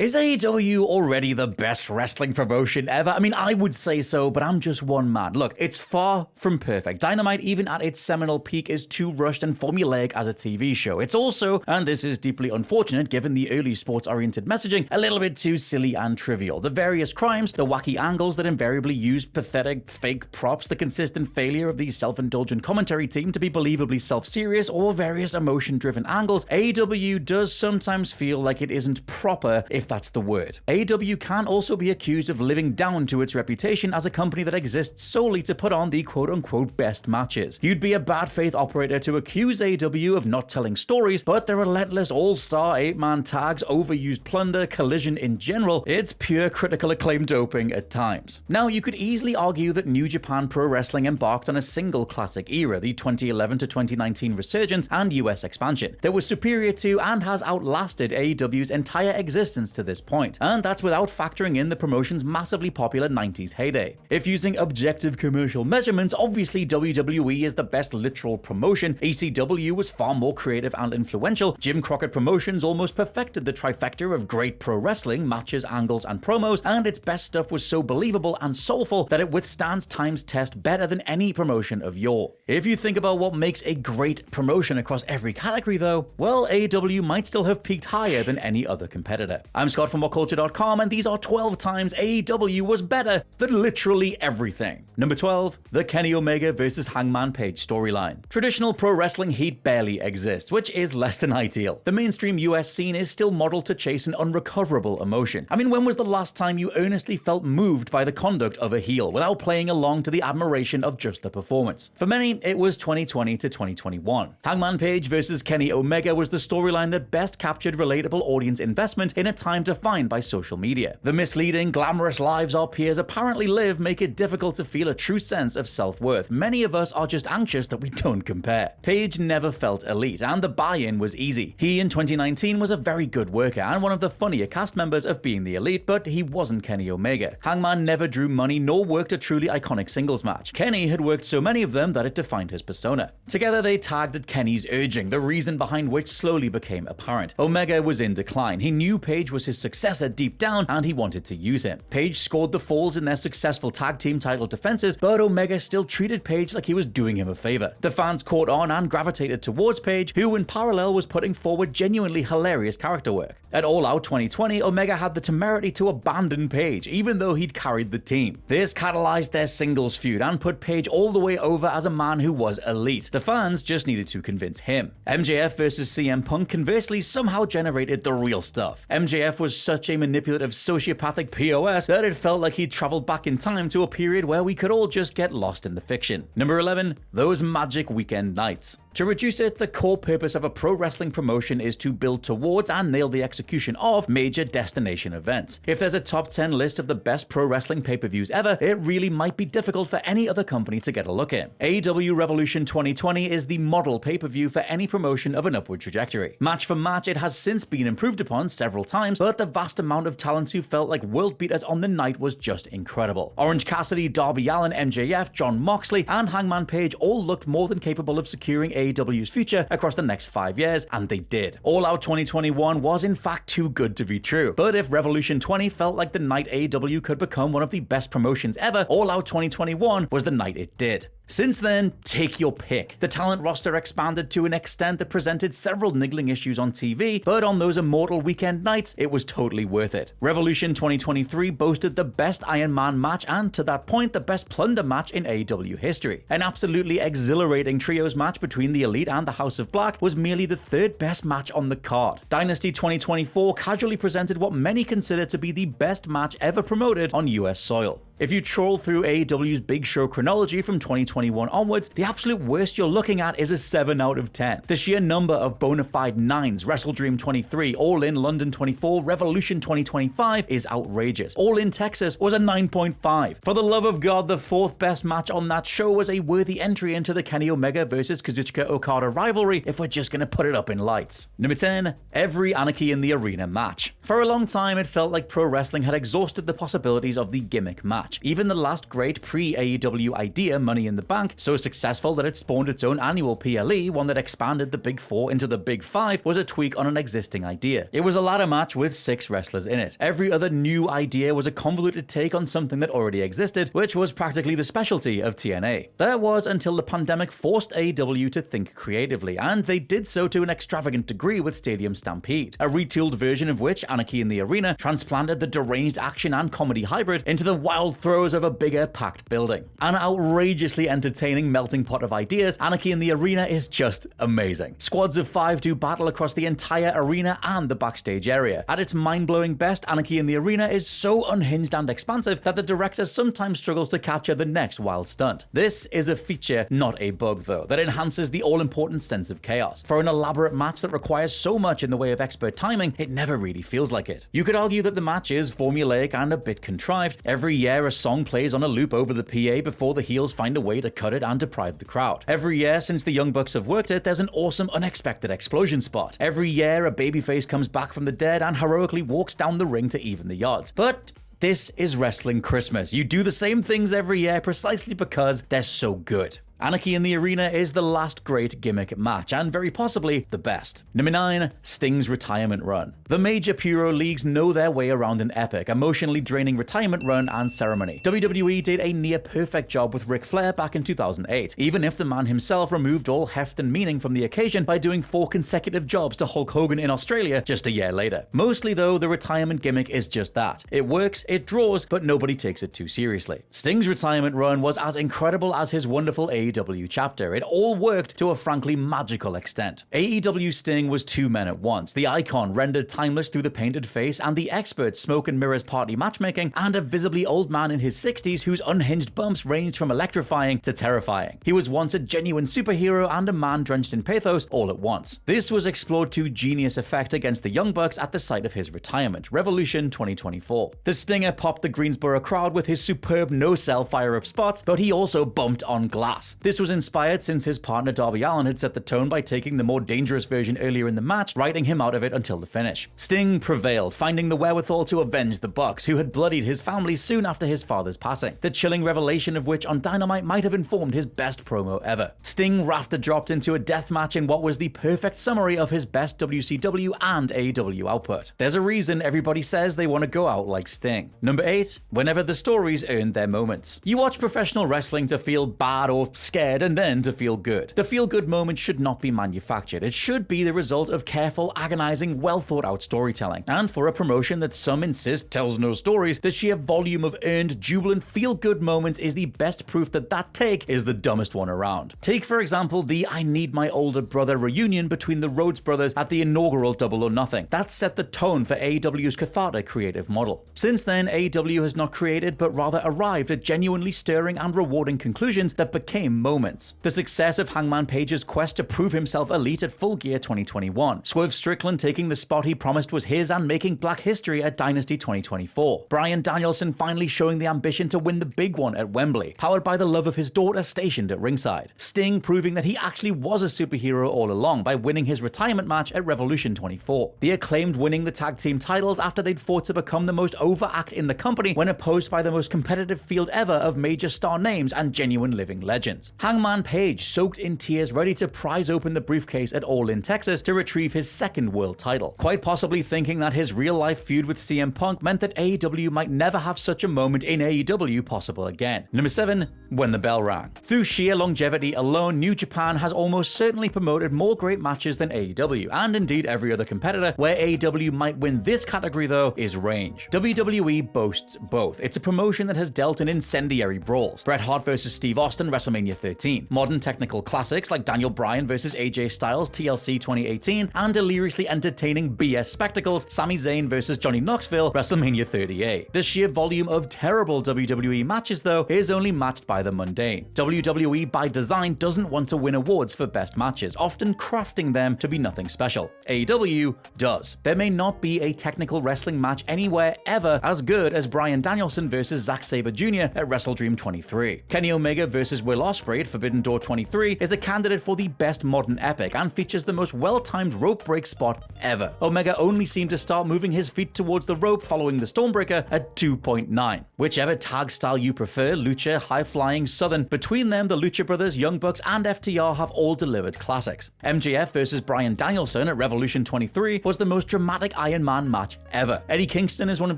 Is AEW already the best wrestling promotion ever? I mean, I would say so, but I'm just one man. Look, it's far from perfect. Dynamite, even at its seminal peak, is too rushed and formulaic as a TV show. It's also, and this is deeply unfortunate given the early sports-oriented messaging, a little bit too silly and trivial. The various crimes, the wacky angles that invariably use pathetic, fake props, the consistent failure of the self-indulgent commentary team to be believably self-serious, or various emotion-driven angles, AEW does sometimes feel like it isn't proper, if that's the word. AEW can also be accused of living down to its reputation as a company that exists solely to put on the quote-unquote best matches. You'd be a bad faith operator to accuse AEW of not telling stories, but the relentless all-star 8-man tags, overused plunder, collision in general, it's pure critical acclaim doping at times. Now, you could easily argue that New Japan Pro Wrestling embarked on a single classic era, the 2011 to 2019 resurgence and US expansion, that was superior to and has outlasted AEW's entire existence to this point, and that's without factoring in the promotion's massively popular 90s heyday. If using objective commercial measurements, obviously WWE is the best literal promotion, ECW was far more creative and influential, Jim Crockett Promotions almost perfected the trifecta of great pro wrestling, matches, angles, and promos, and its best stuff was so believable and soulful that it withstands time's test better than any promotion of yore. If you think about what makes a great promotion across every category though, well, AEW might still have peaked higher than any other competitor. I'm Scott from WhatCulture.com, and these are 12 times AEW was better than literally everything. Number 12, the Kenny Omega vs Hangman Page storyline. Traditional pro wrestling heat barely exists, which is less than ideal. The mainstream US scene is still modeled to chase an unrecoverable emotion. I mean, when was the last time you earnestly felt moved by the conduct of a heel without playing along to the admiration of just the performance? For many, it was 2020 to 2021. Hangman Page vs Kenny Omega was the storyline that best captured relatable audience investment in a time defined by social media. The misleading, glamorous lives our peers apparently live make it difficult to feel a true sense of self-worth. Many of us are just anxious that we don't compare. Page never felt elite, and the buy-in was easy. He in 2019 was a very good worker and one of the funnier cast members of Being the Elite, but he wasn't Kenny Omega. Hangman never drew money nor worked a truly iconic singles match. Kenny had worked so many of them that it defined his persona. Together they tagged at Kenny's urging, the reason behind which slowly became apparent. Omega was in decline. He knew Page was his successor deep down, and he wanted to use him. Page scored the falls in their successful tag team title defenses, but Omega still treated Page like he was doing him a favor. The fans caught on and gravitated towards Page, who in parallel was putting forward genuinely hilarious character work. At All Out 2020, Omega had the temerity to abandon Page, even though he'd carried the team. This catalyzed their singles feud and put Page all the way over as a man who was elite. The fans just needed to convince him. MJF versus CM Punk conversely somehow generated the real stuff. MJF was such a manipulative sociopathic POS that it felt like he'd traveled back in time to a period where we could all just get lost in the fiction. Number 11, those magic weekend nights. To reduce it, the core purpose of a pro wrestling promotion is to build towards and nail the execution of major destination events. If there's a top 10 list of the best pro wrestling pay-per-views ever, it really might be difficult for any other company to get a look in. AEW Revolution 2020 is the model pay-per-view for any promotion of an upward trajectory. Match for match, it has since been improved upon several times, but the vast amount of talent who felt like world beaters on the night was just incredible. Orange Cassidy, Darby Allin, MJF, Jon Moxley, and Hangman Page all looked more than capable of securing AEW's future across the next 5 years, and they did. All Out 2021 was in fact too good to be true. But if Revolution 20 felt like the night AEW could become one of the best promotions ever, All Out 2021 was the night it did. Since then, take your pick. The talent roster expanded to an extent that presented several niggling issues on TV, but on those immortal weekend nights, it was totally worth it. Revolution 2023 boasted the best Iron Man match and, to that point, the best plunder match in AEW history. An absolutely exhilarating trios match between the Elite and the House of Black was merely the third best match on the card. Dynasty 2024 casually presented what many consider to be the best match ever promoted on US soil. If you troll through AEW's Big Show chronology from 2021 onwards, the absolute worst you're looking at is a 7 out of 10. The sheer number of bona fide 9s, WrestleDream 23, All In London 24, Revolution 2025 is outrageous. All In Texas was a 9.5. For the love of God, the fourth best match on that show was a worthy entry into the Kenny Omega versus Kazuchika Okada rivalry if we're just gonna put it up in lights. Number 10, every Anarchy in the Arena match. For a long time, it felt like pro wrestling had exhausted the possibilities of the gimmick match. match. Even the last great pre-AEW idea, Money in the Bank, so successful that it spawned its own annual PLE, one that expanded the Big Four into the Big Five, was a tweak on an existing idea. It was a ladder match with 6 wrestlers in it. Every other new idea was a convoluted take on something that already existed, which was practically the specialty of TNA. That was until the pandemic forced AEW to think creatively, and they did so to an extravagant degree with Stadium Stampede, a retooled version of which, Anarchy in the Arena, transplanted the deranged action and comedy hybrid into the wild throes of a bigger, packed building. An outrageously entertaining melting pot of ideas, Anarchy in the Arena is just amazing. Squads of 5 do battle across the entire arena and the backstage area. At its mind-blowing best, Anarchy in the Arena is so unhinged and expansive that the director sometimes struggles to capture the next wild stunt. This is a feature, not a bug though, that enhances the all-important sense of chaos. For an elaborate match that requires so much in the way of expert timing, it never really feels like it. You could argue that the match is formulaic and a bit contrived. Every year a song plays on a loop over the PA before the heels find a way to cut it and deprive the crowd. Every year since the Young Bucks have worked it, there's an awesome unexpected explosion spot. Every year a babyface comes back from the dead and heroically walks down the ring to even the odds. But this is Wrestling Christmas. You do the same things every year precisely because they're so good. Anarchy in the Arena is the last great gimmick match, and very possibly the best. Number 9, Sting's retirement run. The major Puro leagues know their way around an epic, emotionally draining retirement run and ceremony. WWE did a near-perfect job with Ric Flair back in 2008, even if the man himself removed all heft and meaning from the occasion by doing 4 consecutive jobs to Hulk Hogan in Australia just a year later. Mostly though, the retirement gimmick is just that. It works, it draws, but nobody takes it too seriously. Sting's retirement run was as incredible as his wonderful AEW chapter. It all worked to a frankly magical extent. AEW Sting was 2 men at once, the icon rendered timeless through the painted face and the expert smoke and mirrors party matchmaking, and a visibly old man in his 60s whose unhinged bumps ranged from electrifying to terrifying. He was once a genuine superhero and a man drenched in pathos all at once. This was explored to genius effect against the Young Bucks at the site of his retirement, Revolution 2024. The Stinger popped the Greensboro crowd with his superb no-sell fire-up spots, but he also bumped on glass. This was inspired since his partner Darby Allin had set the tone by taking the more dangerous version earlier in the match, writing him out of it until the finish. Sting prevailed, finding the wherewithal to avenge the Bucks, who had bloodied his family soon after his father's passing, the chilling revelation of which on Dynamite might have informed his best promo ever. Sting rafter dropped into a death match in what was the perfect summary of his best WCW and AEW output. There's a reason everybody says they want to go out like Sting. Number 8, whenever the stories earned their moments. You watch professional wrestling to feel bad or scared and then to feel good. The feel-good moment should not be manufactured. It should be the result of careful, agonizing, well-thought-out storytelling. And for a promotion that some insist tells no stories, the sheer volume of earned, jubilant, feel-good moments is the best proof that that take is the dumbest one around. Take, for example, the I Need My Older Brother reunion between the Rhodes brothers at the inaugural Double or Nothing. That set the tone for AEW's cathartic creative model. Since then, AEW has not created, but rather arrived at genuinely stirring and rewarding conclusions that became moments. The success of Hangman Page's quest to prove himself elite at Full Gear 2021, Swerve Strickland taking the spot he promised was his and making black history at Dynasty 2024, Bryan Danielson finally showing the ambition to win the big one at Wembley, powered by the love of his daughter stationed at ringside, Sting proving that he actually was a superhero all along by winning his retirement match at Revolution 24, the Acclaimed winning the tag team titles after they'd fought to become the most over act in the company when opposed by the most competitive field ever of major star names and genuine living legends, Hangman Page soaked in tears ready to prise open the briefcase at All In Texas to retrieve his 2nd world title, quite possibly thinking that his real-life feud with CM Punk meant that AEW might never have such a moment in AEW possible again. Number 7, when the bell rang. Through sheer longevity alone, New Japan has almost certainly promoted more great matches than AEW, and indeed every other competitor. Where AEW might win this category though is range. WWE boasts both. It's a promotion that has dealt in incendiary brawls. Bret Hart vs. Steve Austin, WrestleMania 13. Modern technical classics like Daniel Bryan vs. AJ Styles, TLC 2018, and deliriously entertaining BS spectacles, Sami Zayn vs. Johnny Knoxville, WrestleMania 38. The sheer volume of terrible WWE matches, though, is only matched by the mundane. WWE, by design, doesn't want to win awards for best matches, often crafting them to be nothing special. AEW does. There may not be a technical wrestling match anywhere ever as good as Bryan Danielson vs. Zack Sabre Jr. at WrestleDream 23. Kenny Omega vs. Will Ospreay Ospreay at Forbidden Door 23 is a candidate for the best modern epic and features the most well-timed rope break spot ever. Omega only seemed to start moving his feet towards the rope following the Stormbreaker at 2.9. Whichever tag style you prefer, lucha, high-flying, southern, between them the Lucha Brothers, Young Bucks, and FTR have all delivered classics. MJF versus Bryan Danielson at Revolution 23 was the most dramatic Iron Man match ever. Eddie Kingston is one of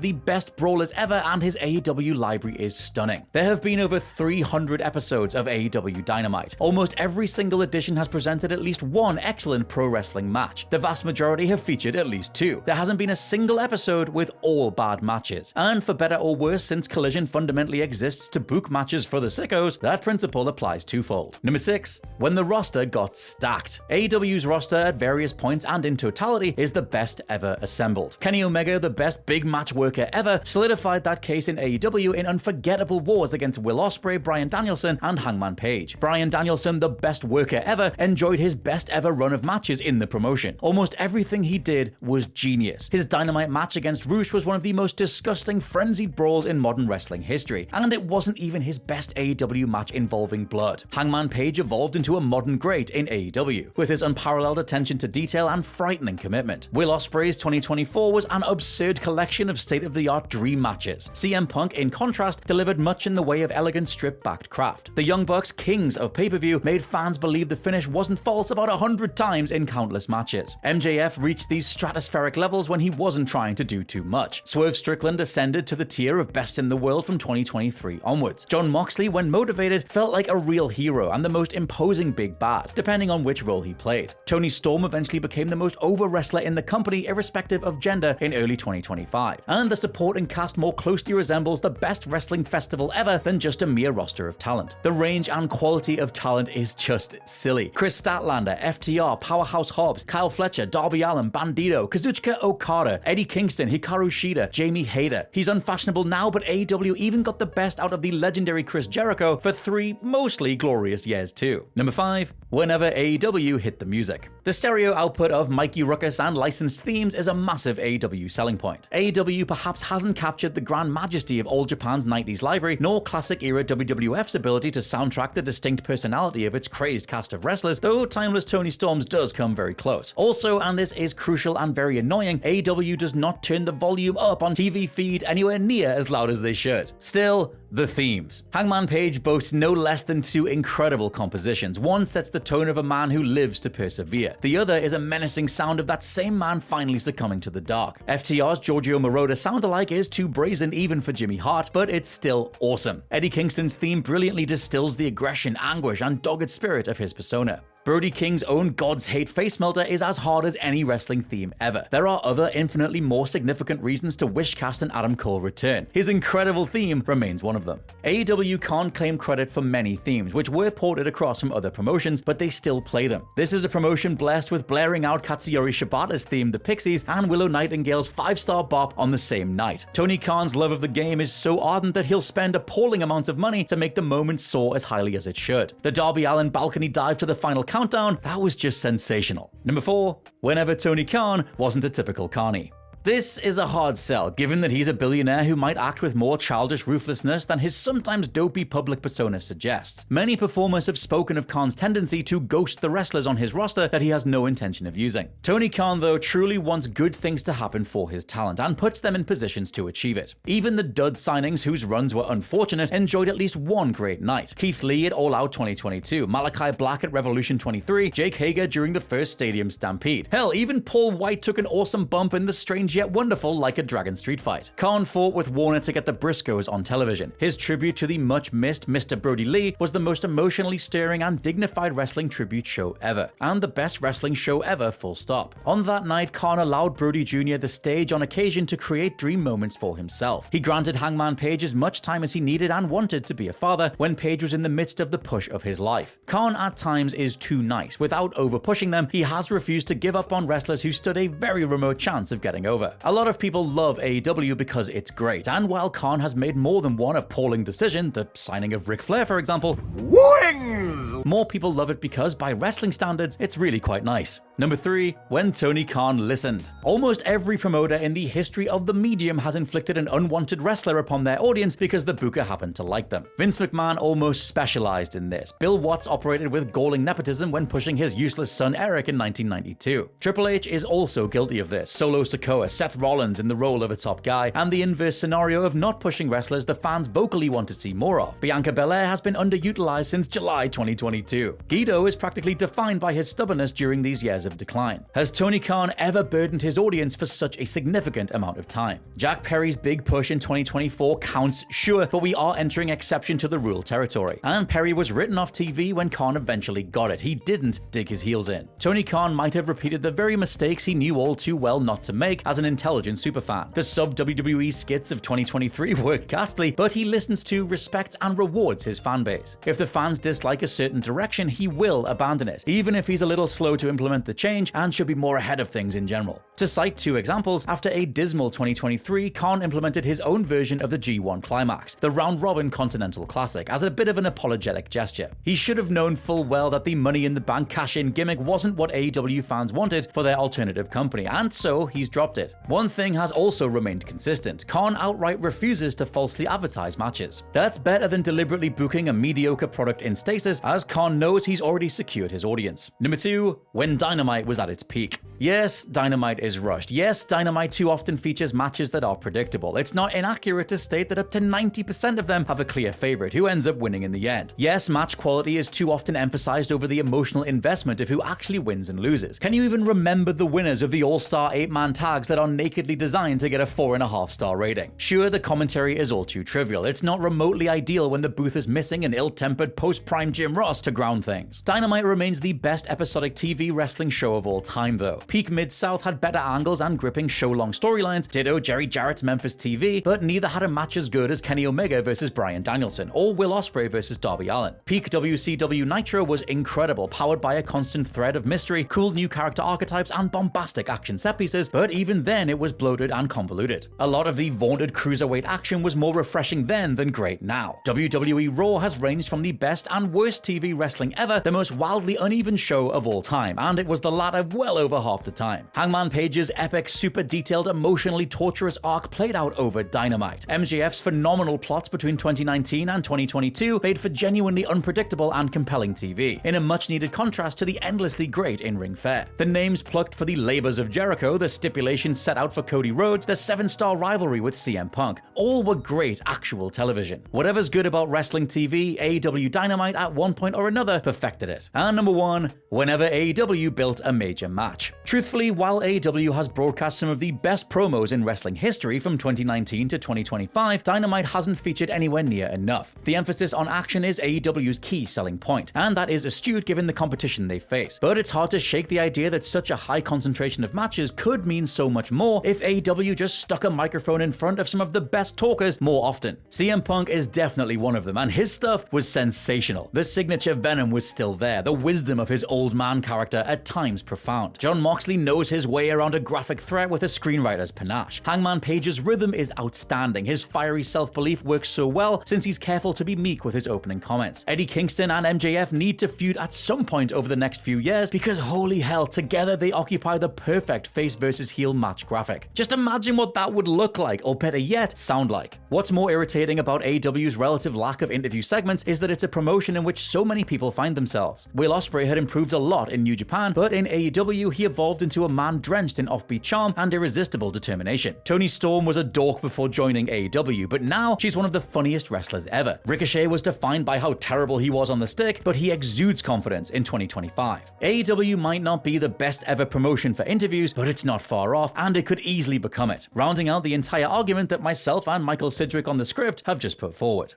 the best brawlers ever, and his AEW library is stunning. There have been over 300 episodes of AEW Dynamite. Almost every single edition has presented at least one excellent pro wrestling match. The vast majority have featured at least two. There hasn't been a single episode with all bad matches. And for better or worse, since Collision fundamentally exists to book matches for the sickos, that principle applies twofold. Number 6. When the roster got stacked. AEW's roster at various points and in totality is the best ever assembled. Kenny Omega, the best big match worker ever, solidified that case in AEW in unforgettable wars against Will Ospreay, Bryan Danielson, and Hangman Page. Bryan Danielson, the best worker ever, enjoyed his best ever run of matches in the promotion. Almost everything he did was genius. His Dynamite match against Roosh was one of the most disgusting, frenzied brawls in modern wrestling history, and it wasn't even his best AEW match involving blood. Hangman Page evolved into a modern great in AEW, with his unparalleled attention to detail and frightening commitment. Will Ospreay's 2024 was an absurd collection of state-of-the-art dream matches. CM Punk, in contrast, delivered much in the way of elegant strip-backed craft. The Young Bucks, kings of pay-per-view, made fans believe the finish wasn't false about 100 times in countless matches. MJF reached these stratospheric levels when he wasn't trying to do too much. Swerve Strickland ascended to the tier of best in the world from 2023 onwards. Jon Moxley, when motivated, felt like a real hero and the most imposing big bad, depending on which role he played. Tony Storm eventually became the most over wrestler in the company, irrespective of gender, in early 2025. And the supporting cast more closely resembles the best wrestling festival ever than just a mere roster of talent. The range and quality of talent is just silly. Chris Statlander, FTR, Powerhouse Hobbs, Kyle Fletcher, Darby Allin, Bandito, Kazuchika Okada, Eddie Kingston, Hikaru Shida, Jamie Hayter. He's unfashionable now, but AEW even got the best out of the legendary Chris Jericho for 3 mostly glorious years too. Number 5. Whenever AEW hit the music. The stereo output of Mikey Ruckus and licensed themes is a massive AEW selling point. AEW perhaps hasn't captured the grand majesty of All Japan's 90s library, nor classic-era WWF's ability to soundtrack the distinct personality of its crazed cast of wrestlers, though timeless Tony Storm's does come very close. Also, and this is crucial and very annoying, AEW does not turn the volume up on TV feed anywhere near as loud as they should. Still, the themes. Hangman Page boasts no less than 2 incredible compositions. One sets the tone of a man who lives to persevere. The other is a menacing sound of that same man finally succumbing to the dark. FTR's Giorgio Moroder sound-alike is too brazen even for Jimmy Hart, but it's still awesome. Eddie Kingston's theme brilliantly distills the aggression, anguish, and dogged spirit of his persona. Brody King's own God's Hate face melter is as hard as any wrestling theme ever. There are other infinitely more significant reasons to wish Cast and Adam Cole return. His incredible theme remains one of them. AEW can't claim credit for many themes, which were ported across from other promotions, but they still play them. This is a promotion blessed with blaring out Katsuyori Shibata's theme, The Pixies, and Willow Nightingale's 5-star bop on the same night. Tony Khan's love of the game is so ardent that he'll spend appalling amounts of money to make the moment soar as highly as it should. The Darby Allin balcony dive to the final countdown, that was just sensational. Number 4. Whenever Tony Khan wasn't a typical Carny. This is a hard sell, given that he's a billionaire who might act with more childish ruthlessness than his sometimes dopey public persona suggests. Many performers have spoken of Khan's tendency to ghost the wrestlers on his roster that he has no intention of using. Tony Khan, though, truly wants good things to happen for his talent and puts them in positions to achieve it. Even the dud signings whose runs were unfortunate enjoyed at least one great night. Keith Lee at All Out 2022, Malachi Black at Revolution 23, Jake Hager during the first Stadium Stampede. Hell, even Paul White took an awesome bump in the strange yet wonderful Like a Dragon street fight. Khan fought with Warner to get the Briscoes on television. His tribute to the much-missed Mr. Brody Lee was the most emotionally stirring and dignified wrestling tribute show ever, and the best wrestling show ever, full stop. On that night, Khan allowed Brody Jr. the stage on occasion to create dream moments for himself. He granted Hangman Page as much time as he needed and wanted to be a father when Page was in the midst of the push of his life. Khan at times is too nice. Without over-pushing them, he has refused to give up on wrestlers who stood a very remote chance of getting over. A lot of people love AEW because it's great, and while Khan has made more than one appalling decision, the signing of Ric Flair for example, Wings! more people love it because, by wrestling standards, it's really quite nice. Number 3. When Tony Khan listened. Almost every promoter in the history of the medium has inflicted an unwanted wrestler upon their audience because the booker happened to like them. Vince McMahon almost specialized in this. Bill Watts operated with galling nepotism when pushing his useless son Eric in 1992. Triple H is also guilty of this. Solo Sikoa, Seth Rollins in the role of a top guy, and the inverse scenario of not pushing wrestlers the fans vocally want to see more of. Bianca Belair has been underutilized since July 2022. Guido is practically defined by his stubbornness during these years of decline. Has Tony Khan ever burdened his audience for such a significant amount of time? Jack Perry's big push in 2024 counts, sure, but we are entering exception to the rule territory. And Perry was written off TV when Khan eventually got it. He didn't dig his heels in. Tony Khan might have repeated the very mistakes he knew all too well not to make as an intelligent superfan. The sub-WWE skits of 2023 were ghastly, but he listens to, respects, and rewards his fanbase. If the fans dislike a certain direction, he will abandon it, even if he's a little slow to implement the change and should be more ahead of things in general. To cite 2 examples, after a dismal 2023, Khan implemented his own version of the G1 Climax, the round-robin Continental Classic, as a bit of an apologetic gesture. He should have known full well that the Money in the Bank cash-in gimmick wasn't what AEW fans wanted for their alternative company, and so he's dropped it. One thing has also remained consistent. Khan outright refuses to falsely advertise matches. That's better than deliberately booking a mediocre product in stasis, as Khan knows he's already secured his audience. Number 2. When Dynamite was at its peak. Yes, Dynamite is rushed. Yes, Dynamite too often features matches that are predictable. It's not inaccurate to state that up to 90% of them have a clear favorite who ends up winning in the end. Yes, match quality is too often emphasized over the emotional investment of who actually wins and loses. Can you even remember the winners of the All-Star 8-man tags that are nakedly designed to get a 4.5-star rating? Sure, the commentary is all too trivial. It's not remotely ideal when the booth is missing an ill-tempered post-prime Jim Ross to ground things. Dynamite remains the best episodic TV wrestling show of all time, though. Peak Mid-South had better angles and gripping show-long storylines, ditto Jerry Jarrett's Memphis TV, but neither had a match as good as Kenny Omega versus Bryan Danielson, or Will Ospreay versus Darby Allin. Peak WCW Nitro was incredible, powered by a constant thread of mystery, cool new character archetypes, and bombastic action set pieces, but even then it was bloated and convoluted. A lot of the vaunted cruiserweight action was more refreshing then than great now. WWE Raw has ranged from the best and worst TV wrestling ever, the most wildly uneven show of all time, and it was the latter well over half the time. Hangman Page's epic, super detailed, emotionally torturous arc played out over Dynamite. MJF's phenomenal plots between 2019 and 2022 made for genuinely unpredictable and compelling TV, in a much-needed contrast to the endlessly great in-ring fare. The names plucked for the labors of Jericho, the stipulations set out for Cody Rhodes, the 7-star rivalry with CM Punk, all were great actual television. Whatever's good about wrestling TV, AEW Dynamite at one point or another perfected it. And number 1, whenever AEW built a major match. Truthfully, while AEW has broadcast some of the best promos in wrestling history from 2019 to 2025, Dynamite hasn't featured anywhere near enough. The emphasis on action is AEW's key selling point, and that is astute given the competition they face. But it's hard to shake the idea that such a high concentration of matches could mean so much more if AEW just stuck a microphone in front of some of the best talkers more often. CM Punk is definitely one of them, and his stuff was sensational. The signature venom was still there, the wisdom of his old man character at times profound. Jon Moxley knows his way around a graphic threat with a screenwriter's panache. Hangman Page's rhythm is outstanding. His fiery self-belief works so well since he's careful to be meek with his opening comments. Eddie Kingston and MJF need to feud at some point over the next few years because holy hell, together they occupy the perfect face versus heel match graphic. Just imagine what that would look like, or better yet, sound like. What's more irritating about AEW's relative lack of interview segments is that it's a promotion in which so many people find themselves. Will Ospreay had improved a lot in New Japan, but in AEW he evolved into a man drenched in offbeat charm and irresistible determination. Toni Storm was a dork before joining AEW, but now she's one of the funniest wrestlers ever. Ricochet was defined by how terrible he was on the stick, but he exudes confidence in 2025. AEW might not be the best ever promotion for interviews, but it's not far off, and it could easily become it, rounding out the entire argument that myself and Michael Sidgwick on the script have just put forward.